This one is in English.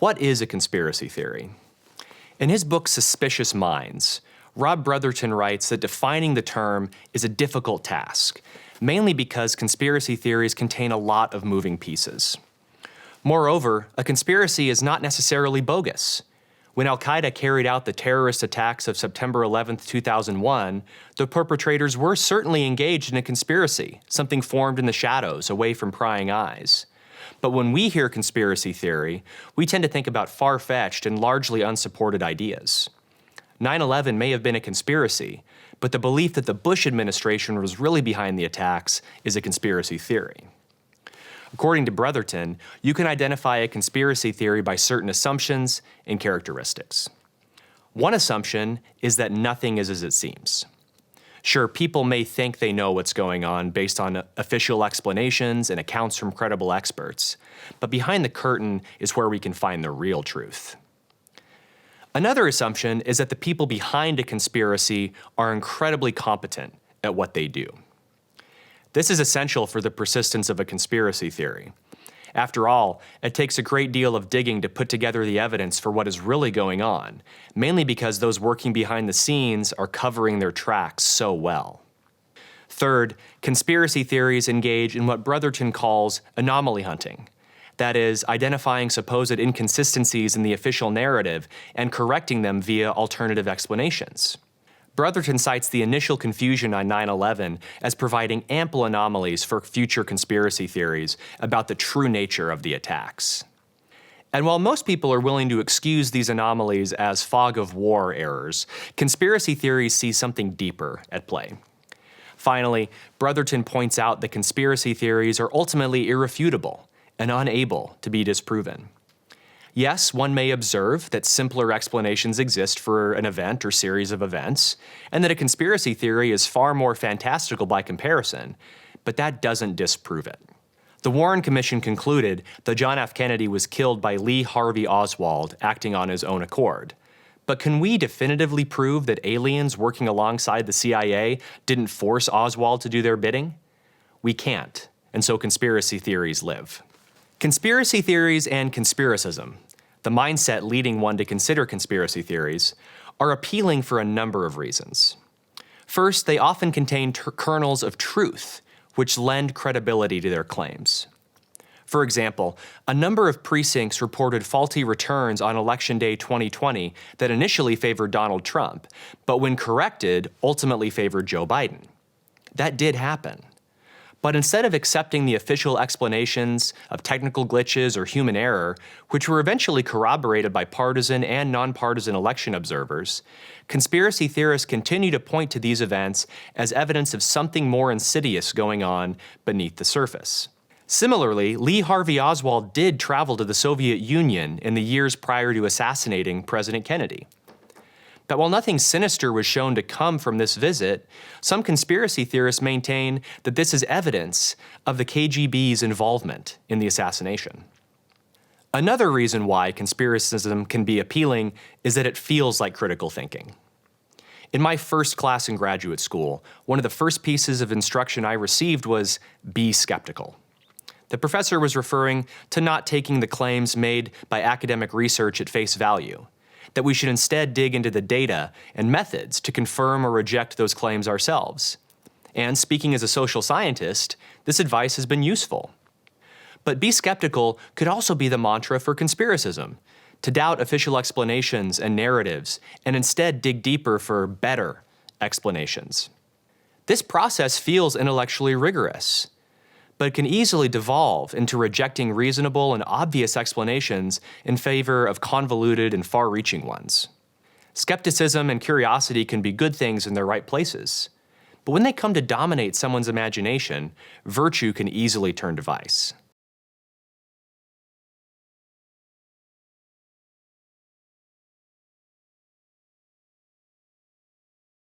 What is a conspiracy theory? In his book Suspicious Minds, Rob Brotherton writes that defining the term is a difficult task, mainly because conspiracy theories contain a lot of moving pieces. Moreover, a conspiracy is not necessarily bogus. When Al-Qaeda carried out the terrorist attacks of September 11, 2001, the perpetrators were certainly engaged in a conspiracy, something formed in the shadows, away from prying eyes. But when we hear conspiracy theory, we tend to think about far-fetched and largely unsupported ideas. 9/11 may have been a conspiracy, but the belief that the Bush administration was really behind the attacks is a conspiracy theory. According to Brotherton, you can identify a conspiracy theory by certain assumptions and characteristics. One assumption is that nothing is as it seems. Sure, people may think they know what's going on based on official explanations and accounts from credible experts, but behind the curtain is where we can find the real truth. Another assumption is that the people behind a conspiracy are incredibly competent at what they do. This is essential for the persistence of a conspiracy theory. After all, it takes a great deal of digging to put together the evidence for what is really going on, mainly because those working behind the scenes are covering their tracks so well. Third, conspiracy theories engage in what Brotherton calls anomaly hunting. That is, identifying supposed inconsistencies in the official narrative and correcting them via alternative explanations. Brotherton cites the initial confusion on 9/11 as providing ample anomalies for future conspiracy theories about the true nature of the attacks. And while most people are willing to excuse these anomalies as fog of war errors, conspiracy theories see something deeper at play. Finally, Brotherton points out that conspiracy theories are ultimately irrefutable and unable to be disproven. Yes, one may observe that simpler explanations exist for an event or series of events, and that a conspiracy theory is far more fantastical by comparison, but that doesn't disprove it. The Warren Commission concluded that John F. Kennedy was killed by Lee Harvey Oswald acting on his own accord. But can we definitively prove that aliens working alongside the CIA didn't force Oswald to do their bidding? We can't, and so conspiracy theories live. Conspiracy theories and conspiracism, the mindset leading one to consider conspiracy theories, are appealing for a number of reasons. First, they often contain kernels of truth, which lend credibility to their claims. For example, a number of precincts reported faulty returns on Election Day 2020 that initially favored Donald Trump, but when corrected, ultimately favored Joe Biden. That did happen. But instead of accepting the official explanations of technical glitches or human error, which were eventually corroborated by partisan and nonpartisan election observers, conspiracy theorists continue to point to these events as evidence of something more insidious going on beneath the surface. Similarly, Lee Harvey Oswald did travel to the Soviet Union in the years prior to assassinating President Kennedy. But while nothing sinister was shown to come from this visit, some conspiracy theorists maintain that this is evidence of the KGB's involvement in the assassination. Another reason why conspiracism can be appealing is that it feels like critical thinking. In my first class in graduate school, one of the first pieces of instruction I received was be skeptical. The professor was referring to not taking the claims made by academic research at face value, that we should instead dig into the data and methods to confirm or reject those claims ourselves. And speaking as a social scientist, this advice has been useful. But be skeptical could also be the mantra for conspiracism, to doubt official explanations and narratives, and instead dig deeper for better explanations. This process feels intellectually rigorous, but it can easily devolve into rejecting reasonable and obvious explanations in favor of convoluted and far-reaching ones. Skepticism and curiosity can be good things in their right places, but when they come to dominate someone's imagination, virtue can easily turn to vice.